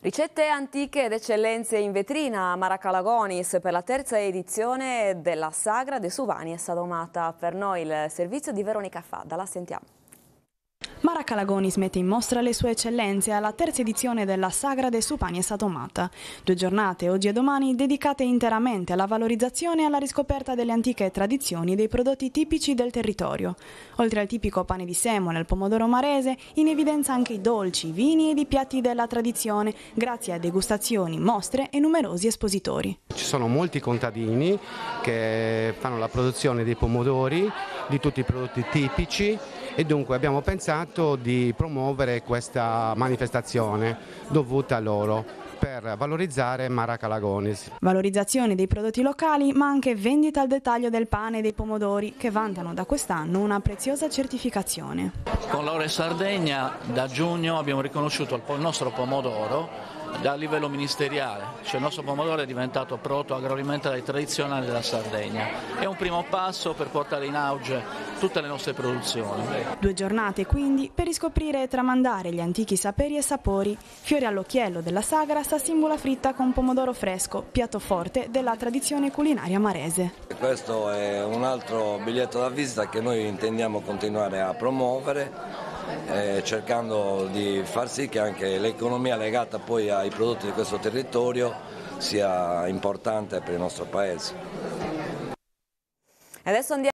Ricette antiche ed eccellenze in vetrina a Maracalagonis per la terza edizione della Sagra de Suvani e Sadomata. Per noi il servizio di Veronica Fadda, la sentiamo. Maracalagonis mette in mostra le sue eccellenze alla terza edizione della Sagra de Suvani e Sadomata. 2 giornate, oggi e domani, dedicate interamente alla valorizzazione e alla riscoperta delle antiche tradizioni dei prodotti tipici del territorio. Oltre al tipico pane di semola e al pomodoro marese, in evidenza anche i dolci, i vini ed i piatti della tradizione, grazie a degustazioni, mostre e numerosi espositori. Ci sono molti contadini che fanno la produzione dei pomodori, di tutti i prodotti tipici, e dunque abbiamo pensato di promuovere questa manifestazione dovuta a loro per valorizzare Maracalagonis. Valorizzazione dei prodotti locali, ma anche vendita al dettaglio del pane e dei pomodori, che vantano da quest'anno una preziosa certificazione. Con Laure Sardegna da giugno abbiamo riconosciuto il nostro pomodoro a livello ministeriale, cioè il nostro pomodoro è diventato prodotto agroalimentare tradizionale della Sardegna. È un primo passo per portare in auge tutte le nostre produzioni. 2 giornate quindi per riscoprire e tramandare gli antichi saperi e sapori. Fiore all'occhiello della sagra sta simbola fritta con pomodoro fresco, piatto forte della tradizione culinaria marese. Questo è un altro biglietto da visita che noi intendiamo continuare a promuovere, cercando di far sì che anche l'economia legata poi ai prodotti di questo territorio sia importante per il nostro paese. Adesso andiamo